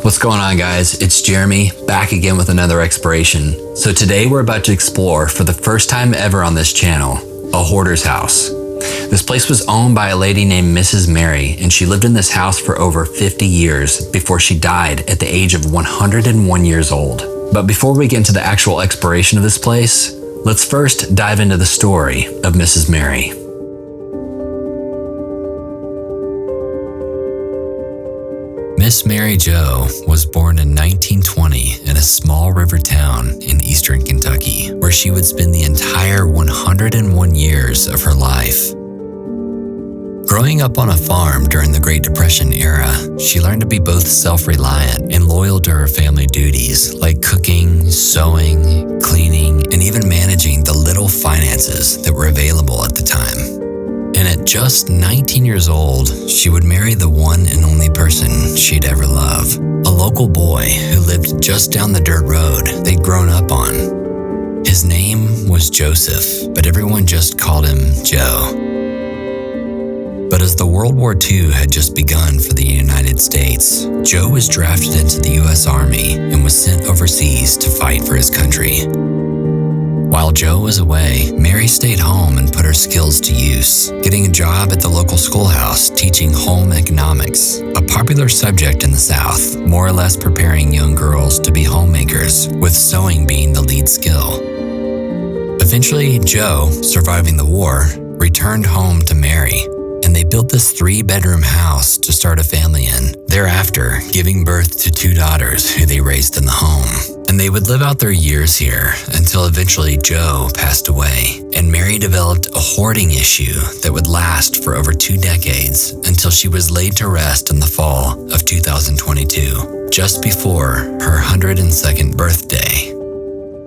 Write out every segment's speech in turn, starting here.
What's going on, guys? It's Jeremy, back again with another exploration. So today we're about to explore, for the first time ever on this channel, a hoarder's house. This place was owned by a lady named Mrs. Mary, and she lived in this house for over 50 years before she died at the age of 101 years old. But before we get into the actual exploration of this place, let's first dive into the story of Mrs. Mary. Miss Mary Jo was born in 1920 in a small river town in eastern Kentucky, where she would spend the entire 101 years of her life. Growing up on a farm during the Great Depression era, she learned to be both self-reliant and loyal to her family duties, like cooking, sewing, cleaning, and even managing the little finances that were available at the time. And at just 19 years old, she would marry the one and only person she'd ever love, a local boy who lived just down the dirt road they'd grown up on. His name was Joseph, but everyone just called him Joe. But as the World War II had just begun for the United States, Joe was drafted into the U.S. Army and was sent overseas to fight for his country. While Joe was away, Mary stayed home and put her skills to use, getting a job at the local schoolhouse teaching home economics, a popular subject in the South, more or less preparing young girls to be homemakers, with sewing being the lead skill. Eventually, Joe, surviving the war, returned home to Mary, and they built this 3-bedroom house to start a family in, thereafter giving birth to 2 daughters who they raised in the home. And they would live out their years here until eventually Joe passed away, and Mary developed a hoarding issue that would last for over 2 decades until she was laid to rest in the fall of 2022, just before her 102nd birthday.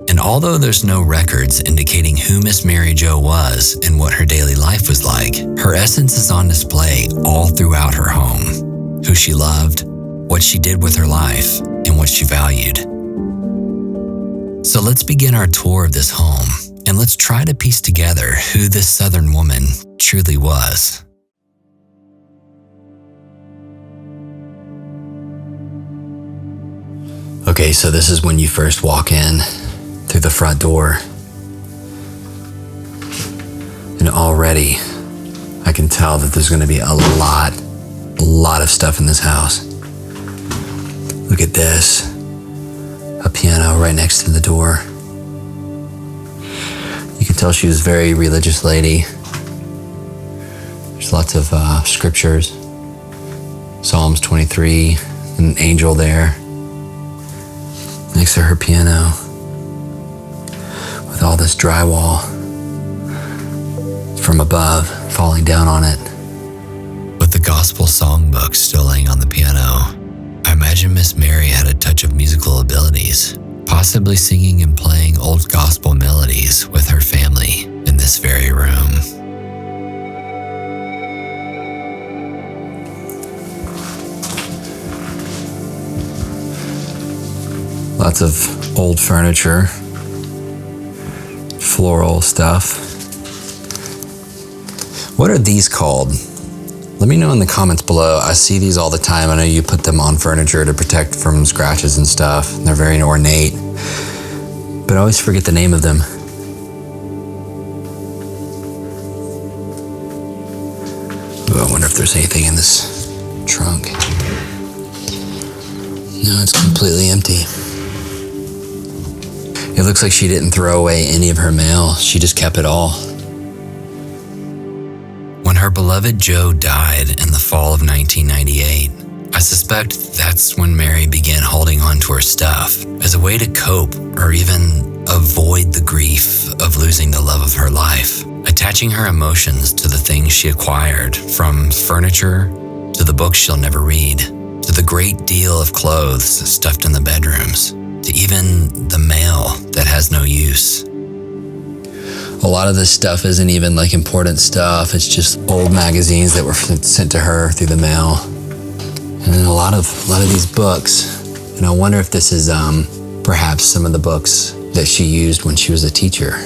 And although there's no records indicating who Miss Mary Jo was and what her daily life was like, her essence is on display all throughout her home. Who she loved, what she did with her life, and what she valued. So let's begin our tour of this home, and let's try to piece together who this Southern woman truly was. Okay, so this is when you first walk in through the front door. And already I can tell that there's gonna be a lot of stuff in this house. Look at this. A piano right next to the door. You can tell she was a very religious lady. There's lots of scriptures. Psalms 23, an angel there next to her piano with all this drywall from above falling down on it. With the gospel songbook still laying on the piano, I imagine Miss Mary had a touch of musical abilities, possibly singing and playing old gospel melodies with her family in this very room. Lots of old furniture, floral stuff. What are these called? Let me know in the comments below. I see these all the time. I know you put them on furniture to protect from scratches and stuff. They're very ornate, but I always forget the name of them. Ooh, I wonder if there's anything in this trunk. No, it's completely empty. It looks like she didn't throw away any of her mail. She just kept it all. When her beloved Joe died in the fall of 1998, I suspect that's when Mary began holding on to her stuff as a way to cope or even avoid the grief of losing the love of her life, attaching her emotions to the things she acquired, from furniture to the books she'll never read, to the great deal of clothes stuffed in the bedrooms, to even the mail that has no use. A lot of this stuff isn't even like important stuff. It's just old magazines that were sent to her through the mail. And then a lot of these books. And I wonder if this is perhaps some of the books that she used when she was a teacher.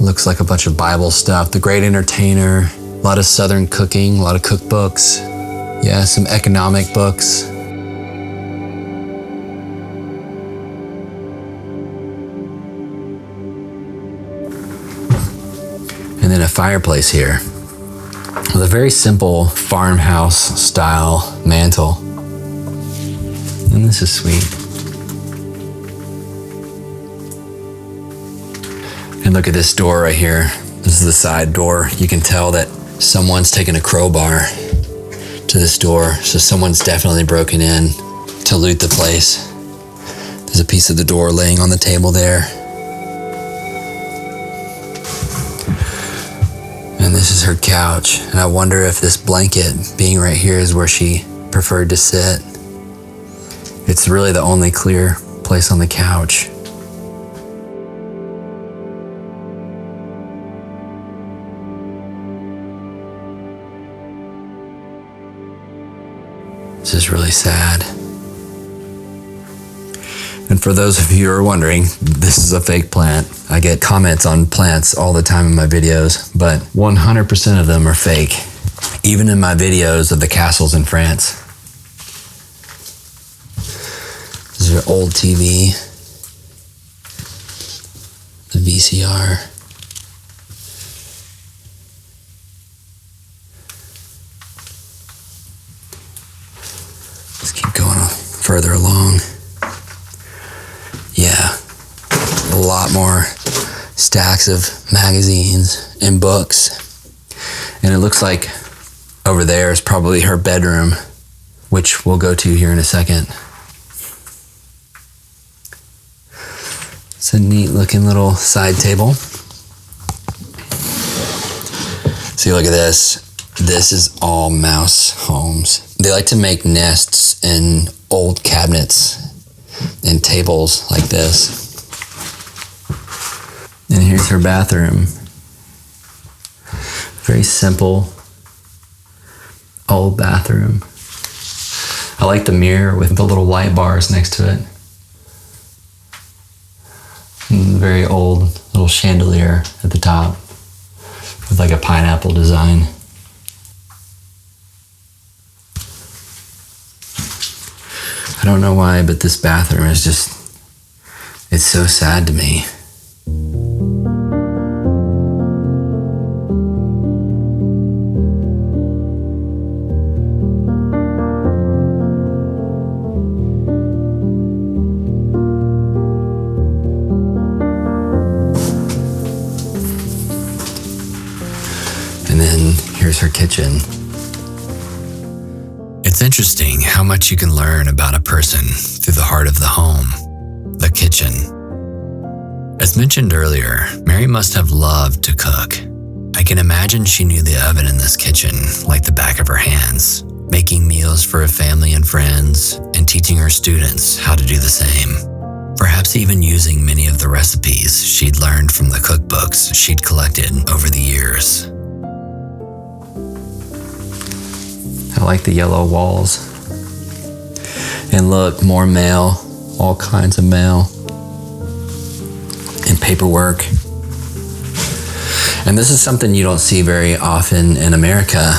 Looks like a bunch of Bible stuff. The Great Entertainer, a lot of Southern cooking, a lot of cookbooks. Yeah, some economic books. fireplace here with a very simple farmhouse style mantle. And this is sweet. And look at this door right here. This is the side door. You can tell that someone's taken a crowbar to this door. So someone's definitely broken in to loot the place. There's a piece of the door laying on the table there. And this is her couch. And I wonder if this blanket being right here is where she preferred to sit. It's really the only clear place on the couch. This is really sad. And for those of you who are wondering, this is a fake plant. I get comments on plants all the time in my videos, but 100% of them are fake. Even in my videos of the castles in France. This is an old TV. The VCR. Let's keep going further along. Yeah, a lot more stacks of magazines and books. And it looks like over there is probably her bedroom, which we'll go to here in a second. It's a neat looking little side table. See, look at this. This is all mouse homes. They like to make nests in old cabinets and tables like this. And here's her bathroom. Very simple, old bathroom. I like the mirror with the little light bars next to it. And very old little chandelier at the top with like a pineapple design. I don't know why, but this bathroom is just, it's so sad to me. And then here's her kitchen. It's interesting how much you can learn about a person through the heart of the home, the kitchen. As mentioned earlier, Mary must have loved to cook. I can imagine she knew the oven in this kitchen like the back of her hands, making meals for her family and friends and teaching her students how to do the same. Perhaps even using many of the recipes she'd learned from the cookbooks she'd collected over the years. I like the yellow walls. And look, more mail, all kinds of mail and paperwork. And this is something you don't see very often in America.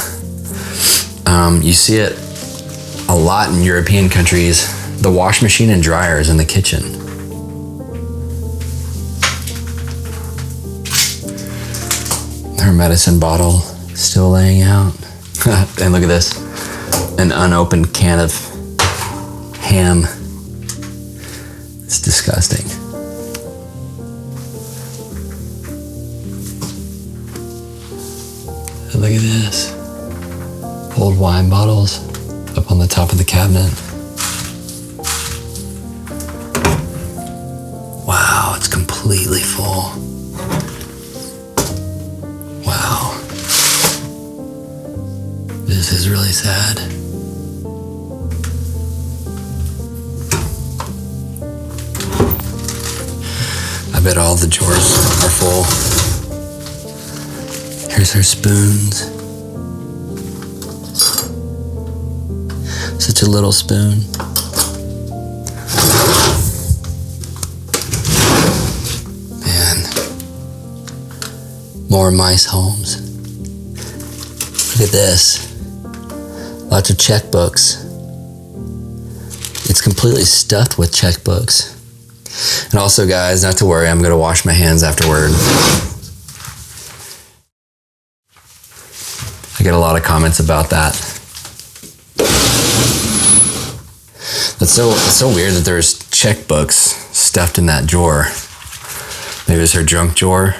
You see it a lot in European countries, the wash machine and dryers in the kitchen. Her medicine bottle still laying out. And look at this, an unopened can of ham. It's disgusting. And look at this, old wine bottles up on the top of the cabinet. Wow, it's completely full. Wow. This is really sad. I bet all the drawers are full. Here's her spoons. Such a little spoon. Man. More mice homes. Look at this. Lots of checkbooks. It's completely stuffed with checkbooks. And also, guys, not to worry, I'm going to wash my hands afterward. get a lot of comments about that. It's so weird that there's checkbooks stuffed in that drawer. Maybe it's her junk drawer.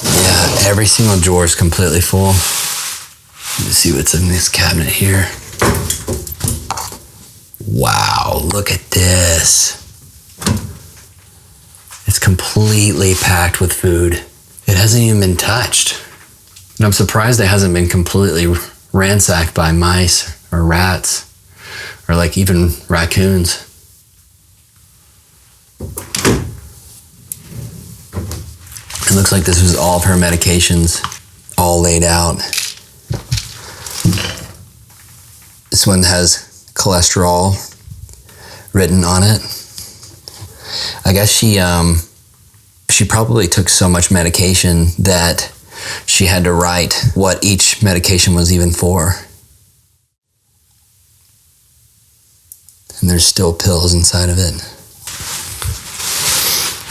Yeah, every single drawer is completely full. Let's see what's in this cabinet here. Wow, look at this. It's completely packed with food. It hasn't even been touched. And I'm surprised it hasn't been completely ransacked by mice or rats or like even raccoons. It looks like this was all of her medications, all laid out. This one has cholesterol written on it. I guess she probably took so much medication that she had to write what each medication was even for. And there's still pills inside of it.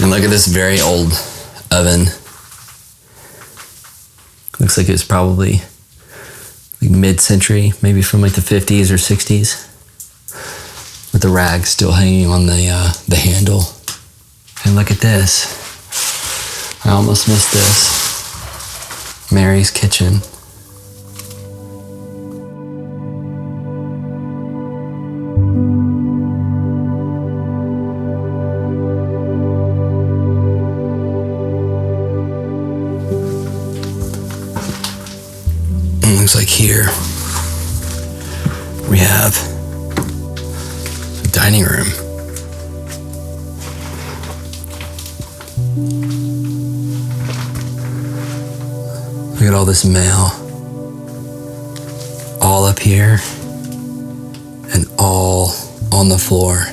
And look at this very old oven. Looks like it's probably like mid-century, maybe from like the 50s or 60s. With the rag still hanging on the handle. And look at this. I almost missed this. Mary's kitchen. And looks like here we have dining room. Look at all this mail. All up here and all on the floor.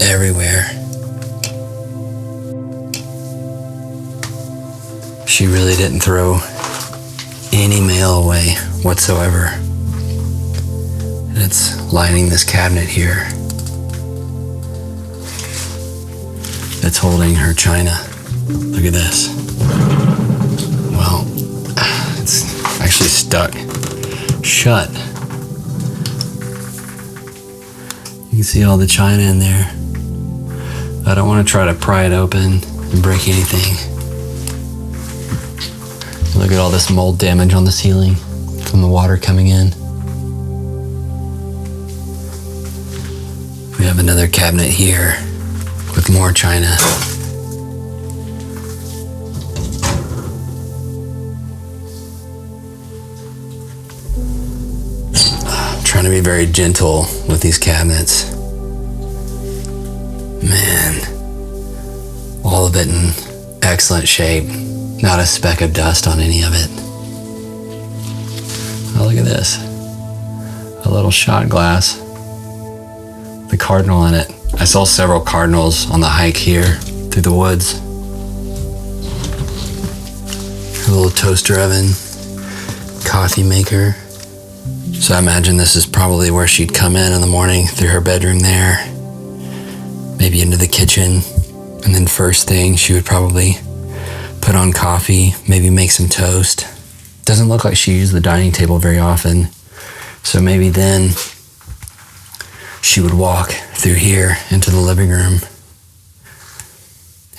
Everywhere. She really didn't throw any mail away whatsoever. And it's lining this cabinet here. That's holding her china. Look at this. Well, it's actually stuck shut. You can see all the china in there. I don't want to try to pry it open and break anything. Look at all this mold damage on the ceiling from the water coming in. We have another cabinet here with more china. I'm trying to be very gentle with these cabinets. Man, all of it in excellent shape. Not a speck of dust on any of it. Oh, look at this. A little shot glass. The cardinal in it. I saw several cardinals on the hike here through the woods. A little toaster oven, coffee maker. So I imagine this is probably where she'd come in the morning through her bedroom there, maybe into the kitchen, and then first thing she would probably put on coffee, maybe make some toast. Doesn't look like she used the dining table very often, so maybe then she would walk through here into the living room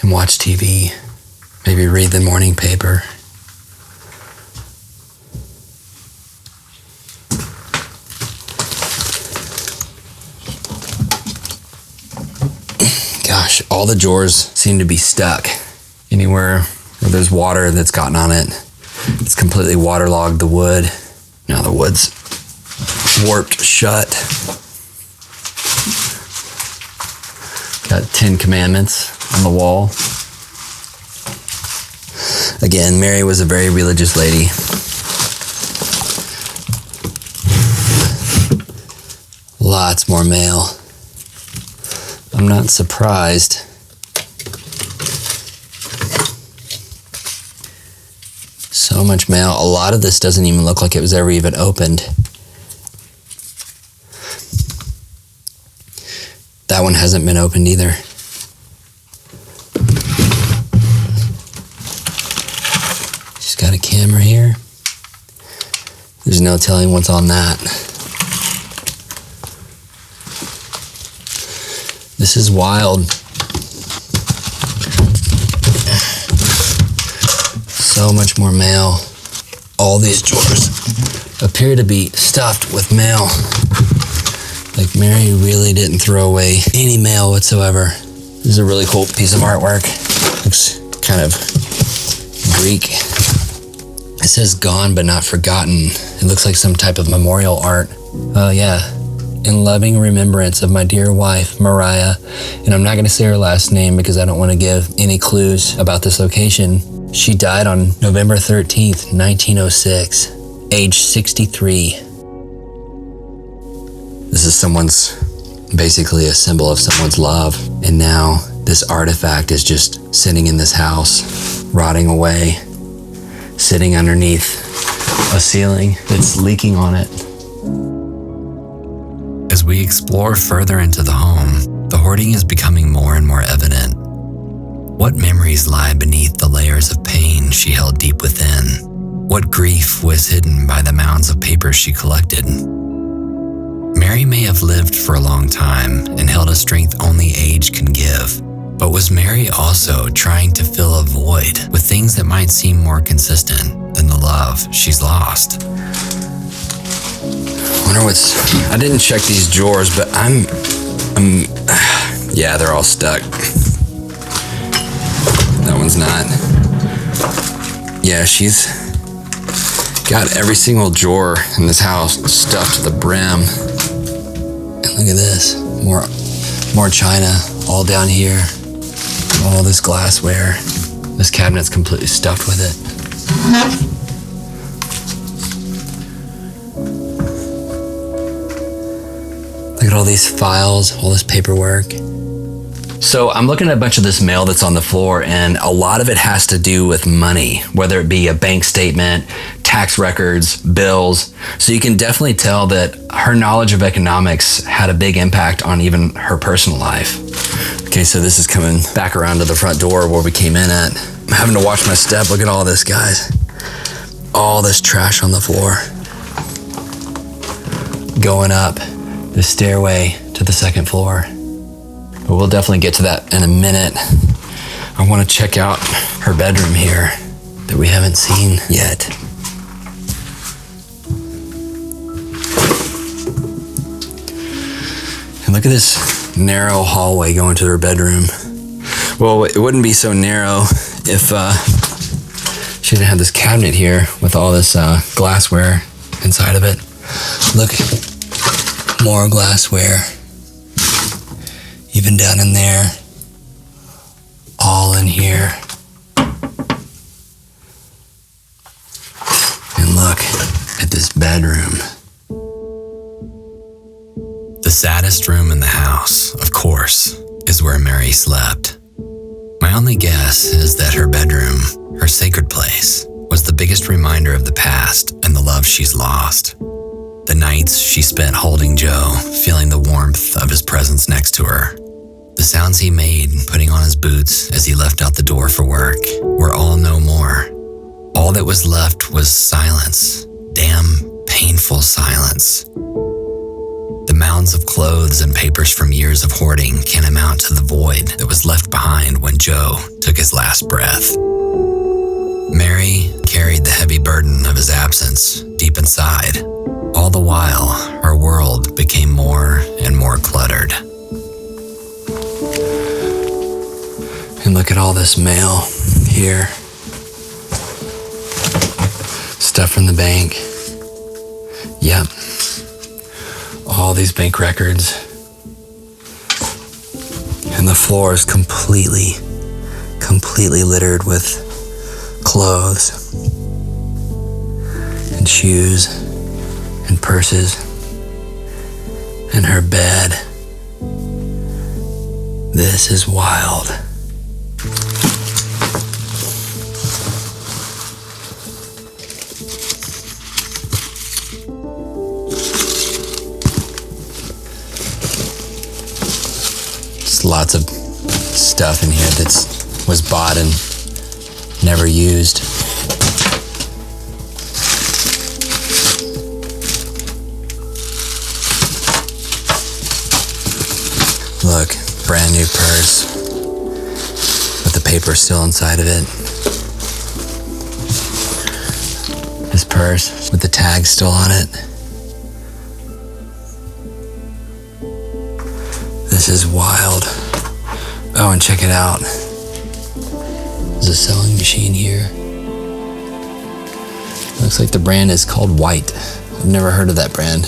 and watch TV, maybe read the morning paper. Gosh, all the drawers seem to be stuck. Anywhere where there's water that's gotten on it, it's completely waterlogged the wood. Now the wood's warped shut. Got 10 Commandments on the wall. Again, Mary was a very religious lady. Lots more mail. I'm not surprised. So So much mail. A lot of this doesn't even look like it was ever even opened. That one hasn't been opened either. She's got a camera here. There's no telling what's on that. This is wild. So much more mail. All these drawers appear to be stuffed with mail. Like Mary really didn't throw away any mail whatsoever. This is a really cool piece of artwork. Looks kind of Greek. It says gone but not forgotten. It looks like some type of memorial art. Oh yeah. In loving remembrance of my dear wife, Mariah. And I'm not gonna say her last name because I don't wanna give any clues about this location. She died on November 13th, 1906, age 63. This is basically a symbol of someone's love. And now this artifact is just sitting in this house, rotting away, sitting underneath a ceiling that's leaking on it. As we explore further into the home, the hoarding is becoming more and more evident. What memories lie beneath the layers of pain she held deep within? What grief was hidden by the mounds of papers she collected? Mary may have lived for a long time and held a strength only age can give. But was Mary also trying to fill a void with things that might seem more consistent than the love she's lost? I didn't check these drawers, but yeah, they're all stuck. That one's not. Yeah, she's got every single drawer in this house stuffed to the brim. And look at this, more china all down here. All this glassware. This cabinet's completely stuffed with it. Look at all these files, all this paperwork. So I'm looking at a bunch of this mail that's on the floor, and a lot of it has to do with money, whether it be a bank statement, tax records, bills. So you can definitely tell that her knowledge of economics had a big impact on even her personal life. Okay, so this is coming back around to the front door where we came in at. I'm having to watch my step. Look at all this, guys. All this trash on the floor. Going up the stairway to the second floor. But we'll definitely get to that in a minute. I want to check out her bedroom here that we haven't seen yet. And look at this narrow hallway going to her bedroom. Well, it wouldn't be so narrow if she didn't have this cabinet here with all this glassware inside of it. Look, more glassware. Even down in there. All in here. And look at this bedroom. The saddest room in the house, of course, is where Mary slept. My only guess is that her bedroom, her sacred place, was the biggest reminder of the past and the love she's lost. The nights she spent holding Joe, feeling the warmth of his presence next to her. The sounds he made putting on his boots as he left out the door for work were all no more. All that was left was silence, damn painful silence. The mounds of clothes and papers from years of hoarding can amount to the void that was left behind when Joe took his last breath. Mary carried the heavy burden of his absence deep inside. All the while, her world became more and more cluttered. And look at all this mail here. Stuff from the bank. Yep. All these bank records. And the floor is completely littered with clothes and shoes and purses and her bed. This is wild. Just lots of stuff in here that was bought and never used. Look, brand new purse with the paper still inside of it. This purse with the tag still on it. This is wild. Oh, and check it out. There's a sewing machine here. Looks like the brand is called White. I've never heard of that brand.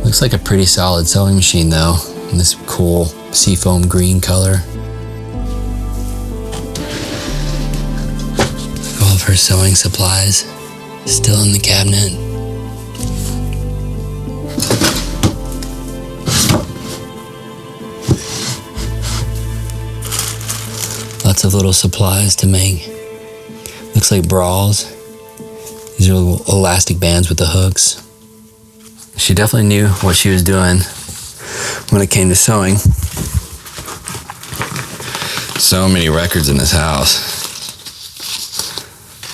Looks like a pretty solid sewing machine though, in this cool seafoam green color. All of her sewing supplies still in the cabinet. Lots of little supplies to make. Looks like bras. These are little elastic bands with the hooks. She definitely knew what she was doing when it came to sewing. So many records in this house.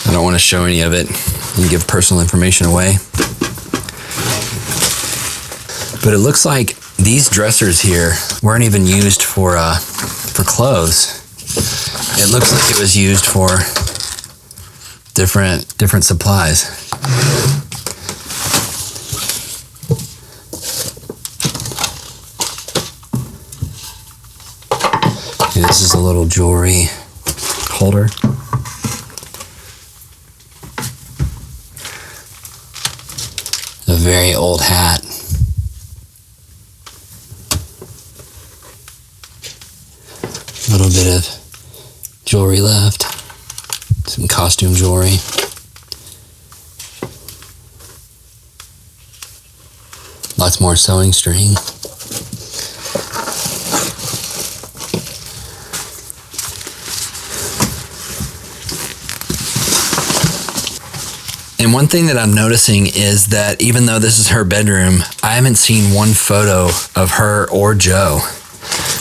I don't want to show any of it and give personal information away. But it looks like these dressers here weren't even used for clothes. It looks like it was used for different supplies. This is a little jewelry holder. A very old hat. A little bit of jewelry left. Some costume jewelry. Lots more sewing string. And one thing that I'm noticing is that even though this is her bedroom, I haven't seen one photo of her or Joe.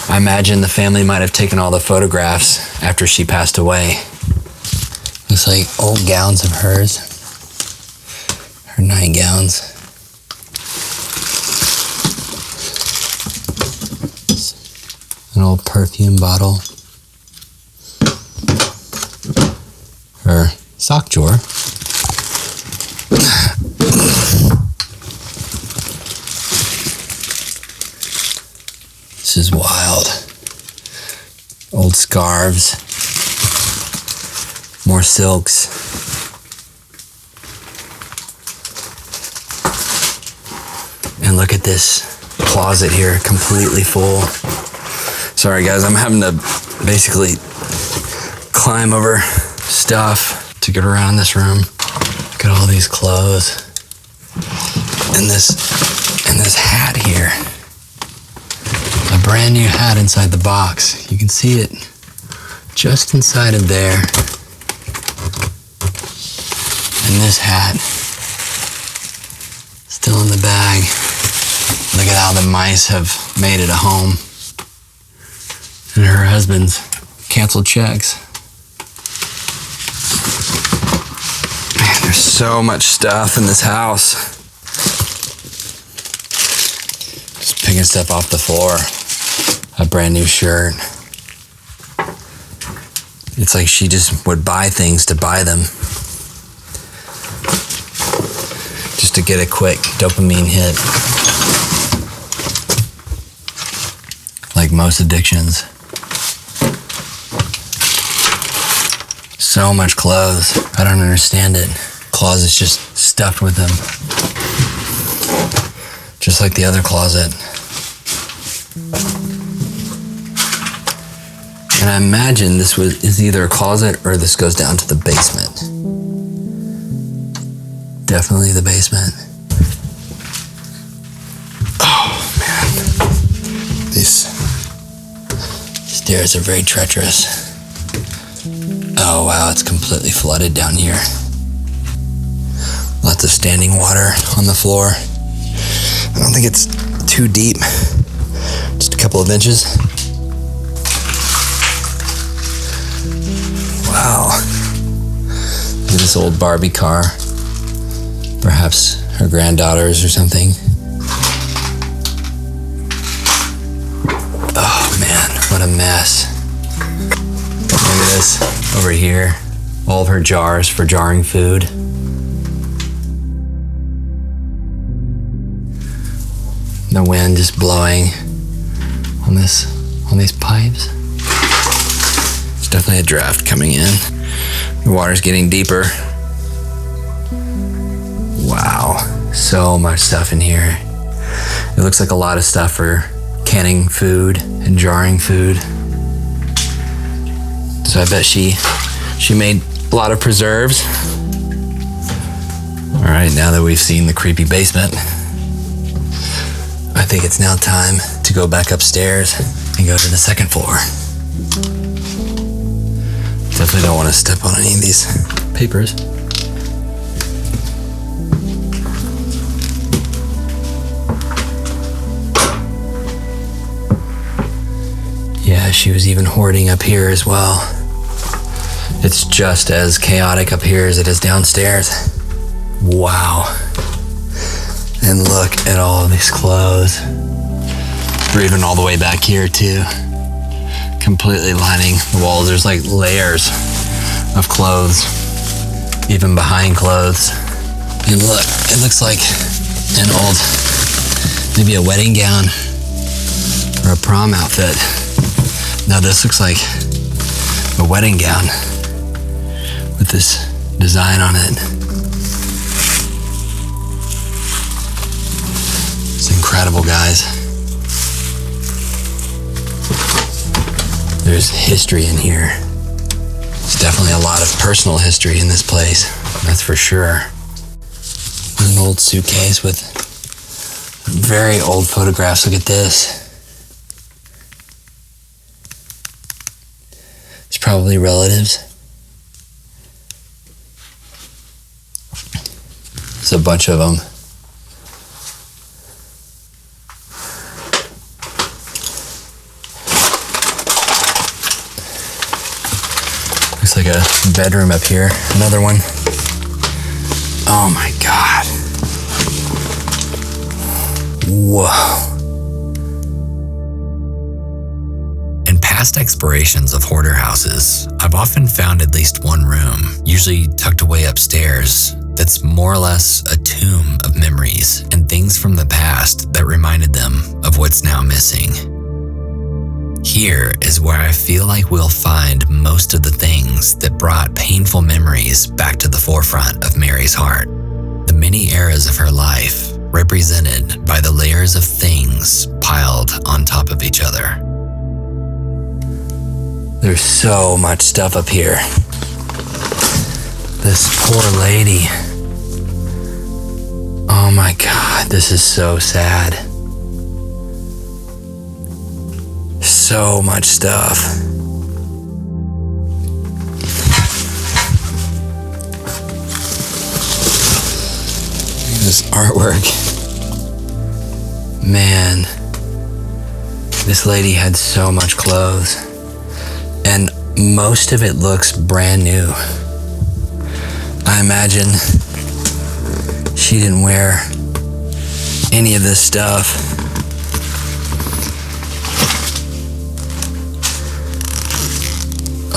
I imagine the family might have taken all the photographs after she passed away. Looks like old gowns of hers. Her nightgowns. An old perfume bottle. Her sock drawer. This is wild. Old scarves. More silks. And look at this closet here, completely full. Sorry guys, I'm having to basically climb over stuff to get around this room. Look at all these clothes. And this hat here. A brand new hat inside the box. You can see it just inside of there. And this hat still in the bag. Look at how the mice have made it a home. And her husband's canceled checks. Man, there's so much stuff in this house. Just picking stuff off the floor. A brand new shirt. It's like she just would buy things to buy them. Just to get a quick dopamine hit. Like most addictions. So much clothes. I don't understand it. Closet's just stuffed with them. Just like the other closet. And I imagine this is either a closet or this goes down to the basement. Definitely the basement. Oh man. These stairs are very treacherous. Oh wow, it's completely flooded down here. Lots of standing water on the floor. I don't think it's too deep. Just a couple of inches. Wow. Look at this old Barbie car. Perhaps her granddaughter's or something. Oh man, what a mess. Look at this over here. All of her jars for jarring food. The wind just blowing on these pipes. There's definitely a draft coming in. The water's getting deeper. Wow, so much stuff in here. It looks like a lot of stuff for canning food and jarring food. So I bet she made a lot of preserves. All right, now that we've seen the creepy basement, I think it's now time to go back upstairs and go to the second floor. Definitely don't want to step on any of these papers. Yeah, she was even hoarding up here as well. It's just as chaotic up here as it is downstairs. Wow. And look at all of these clothes. They're even all the way back here too. Completely lining the walls. There's like layers of clothes, even behind clothes. And look, it looks like an old, maybe a wedding gown or a prom outfit. Now this looks like a wedding gown with this design on it. It's incredible, guys. There's history in here. There's definitely a lot of personal history in this place, that's for sure. There's an old suitcase with very old photographs. Look at this. It's probably relatives. There's a bunch of them. Looks like a bedroom up here. Another one. Oh my God. Whoa. In past explorations of hoarder houses, I've often found at least one room, usually tucked away upstairs, that's more or less a tomb of memories and things from the past that reminded them of what's now missing. Here is where I feel like we'll find most of the things that brought painful memories back to the forefront of Mary's heart. The many eras of her life represented by the layers of things piled on top of each other. There's so much stuff up here. This poor lady. Oh my God, this is so sad. So much stuff. Look at this artwork. Man, this lady had so much clothes, and most of it looks brand new. I imagine she didn't wear any of this stuff.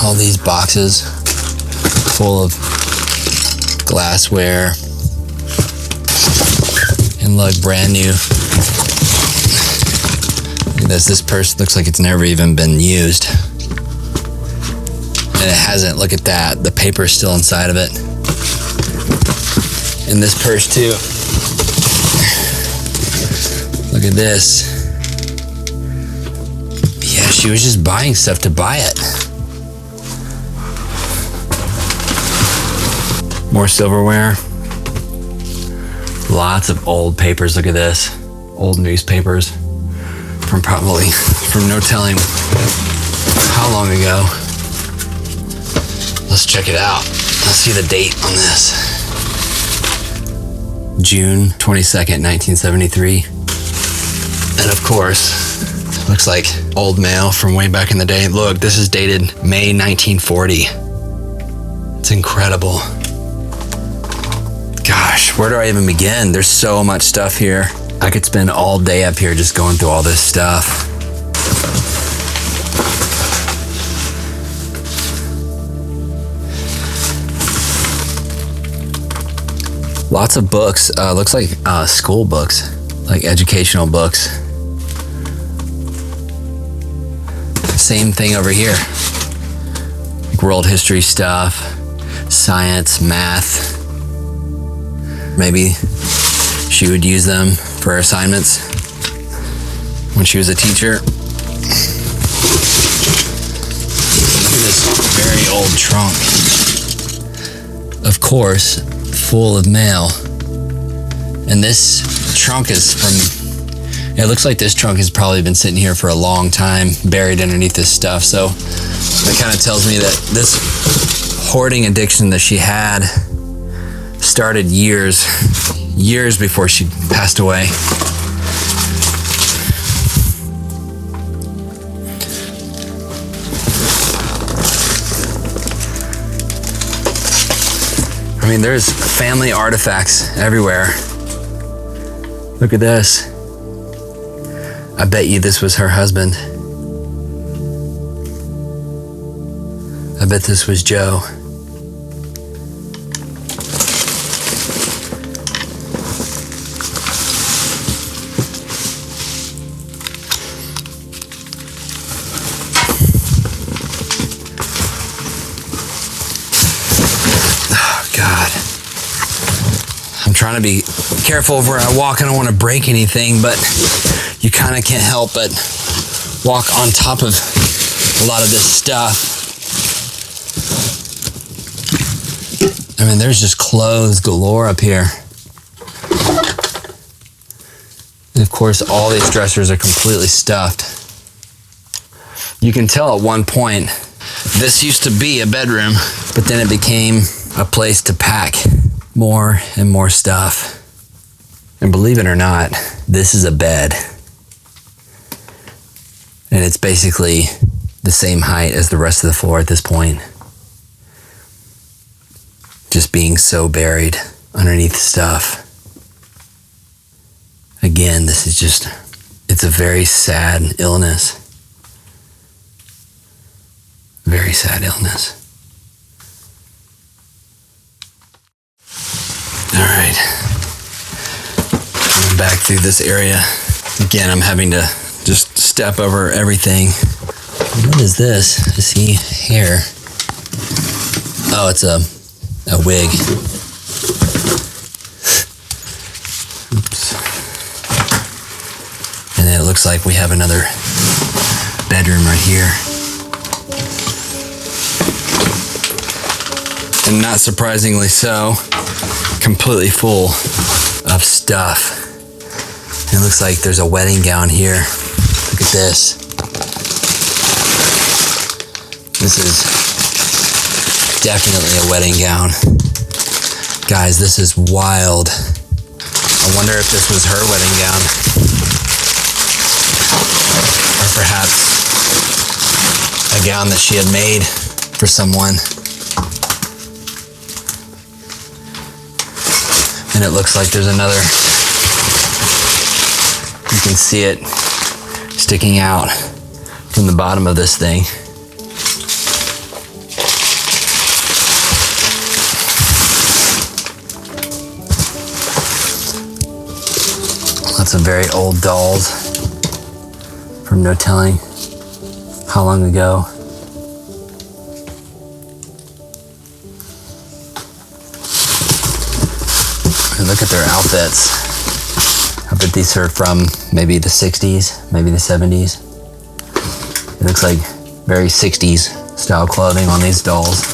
All these boxes full of glassware and look brand new. Look at this. This purse looks like it's never even been used. And it hasn't. Look at that. The paper's still inside of it. And this purse too. Look at this. Yeah, she was just buying stuff to buy it. More silverware. Lots of old papers. Look at this. Old newspapers from no telling how long ago. Let's check it out. Let's see the date on this. June 22nd, 1973. And of course, Looks like old mail from way back in the day. Look, this is dated May 1940. It's incredible. Gosh, where do I even begin? There's so much stuff here. I could spend all day up here just going through all this stuff. Lots of books. Looks like school books, like educational books. Same thing over here. World history stuff, science, math. Maybe she would use them for assignments when she was a teacher. Look at this very old trunk. Of course, full of mail. And this trunk is from, it looks like this trunk has probably been sitting here for a long time, buried underneath this stuff. So that kind of tells me that this hoarding addiction that she had started years before she passed away. I mean, there's family artifacts everywhere. Look at this. I bet you this was her husband. I bet this was Joe. Trying to be careful of where I walk. I don't want to break anything, but you kind of can't help but walk on top of a lot of this stuff. I mean, there's just clothes galore up here. And of course, all these dressers are completely stuffed. You can tell at one point, this used to be a bedroom, but then it became a place to pack more and more stuff. And believe it or not, this is a bed. And it's basically the same height as the rest of the floor at this point. Just being so buried underneath stuff. Again, this is just, it's a very sad illness. Very sad illness. All right, going back through this area. Again, I'm having to just step over everything. What is this? I see hair. Oh, it's a wig. Oops. And then it looks like we have another bedroom right here. And not surprisingly so, completely full of stuff. It looks like there's a wedding gown here. Look at this. This is definitely a wedding gown. Guys, this is wild. I wonder if this was her wedding gown. Or perhaps a gown that she had made for someone. And it looks like there's another, you can see it sticking out from the bottom of this thing. Lots of very old dolls from no telling how long ago. And look at their outfits. I bet these are from maybe the 60s, maybe the 70s. It looks like very 60s style clothing on these dolls.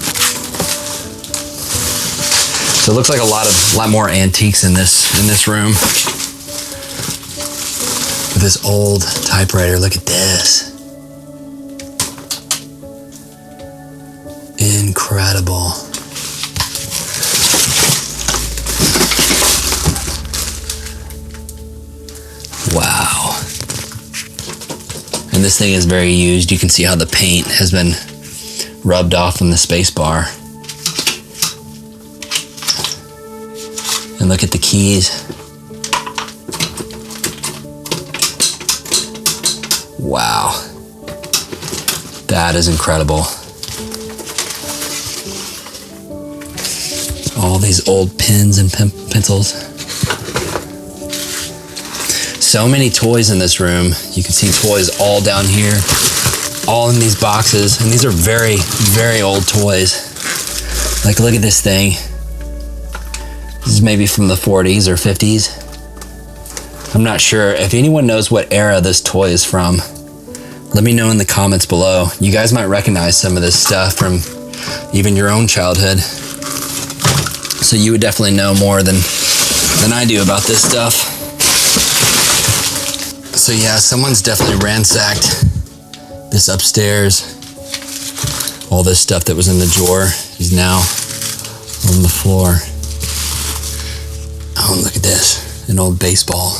So it looks like a lot more antiques in this room. With this old typewriter, look at this. Incredible. Wow. And this thing is very used. You can see how the paint has been rubbed off in the space bar. And look at the keys. Wow. That is incredible. All these old pens and pencils. So many toys in this room. You can see toys all down here, all in these boxes. And these are very, very old toys. Like, look at this thing. This is maybe from the 40s or 50s. I'm not sure. If anyone knows what era this toy is from, let me know in the comments below. You guys might recognize some of this stuff from even your own childhood. So you would definitely know more than I do about this stuff. So yeah, someone's definitely ransacked this upstairs. All this stuff that was in the drawer is now on the floor. Oh, look at this, an old baseball.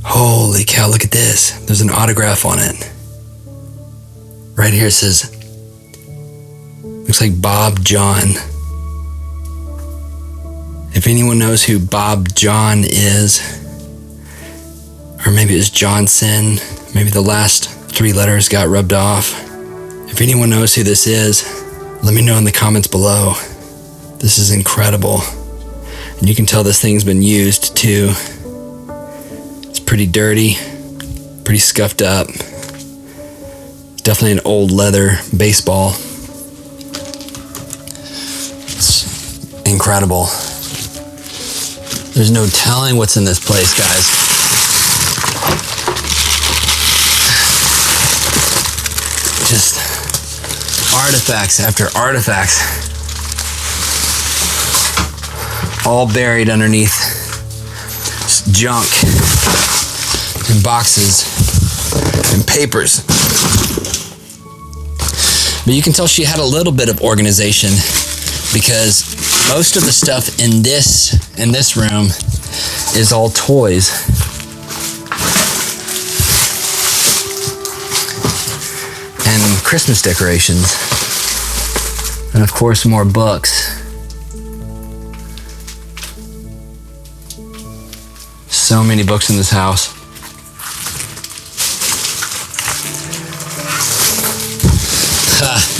Holy cow, look at this. There's an autograph on it. Right here it says, looks like Bob John. If anyone knows who Bob John is, or maybe it's Johnson, maybe the last 3 letters got rubbed off. If anyone knows who this is, let me know in the comments below. This is incredible. And you can tell this thing's been used too. It's pretty dirty, pretty scuffed up. It's definitely an old leather baseball. It's incredible. There's no telling what's in this place, guys. Just artifacts after artifacts, all buried underneath junk and boxes and papers. But you can tell she had a little bit of organization, because most of the stuff in this room is all toys. And Christmas decorations. And of course, more books. So many books in this house.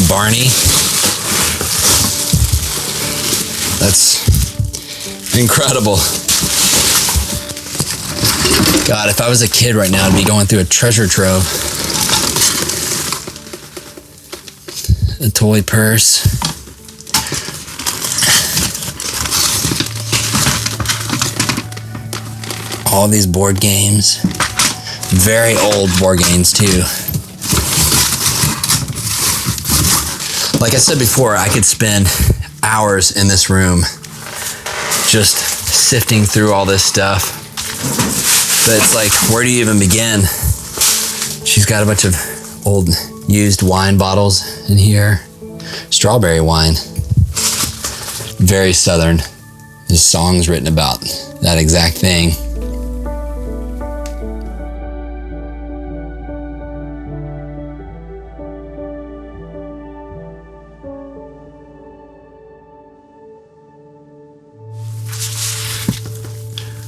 Barney. That's incredible. God, if I was a kid right now, I'd be going through a treasure trove. A toy purse. All these board games. Very old board games too. Like I said before, I could spend hours in this room just sifting through all this stuff. But it's like, where do you even begin? She's got a bunch of old used wine bottles in here. Strawberry wine. Very Southern. There's songs written about that exact thing.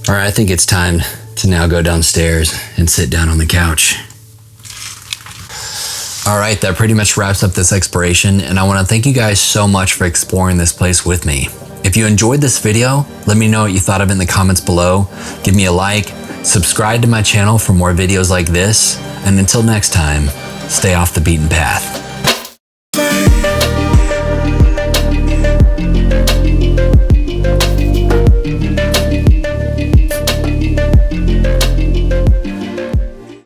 All right, I think it's time to now go downstairs and sit down on the couch. All right, that pretty much wraps up this exploration, and I want to thank you guys so much for exploring this place with me. If you enjoyed this video, let me know what you thought of it in the comments below. Give me a like, subscribe to my channel for more videos like this, and until next time, stay off the beaten path.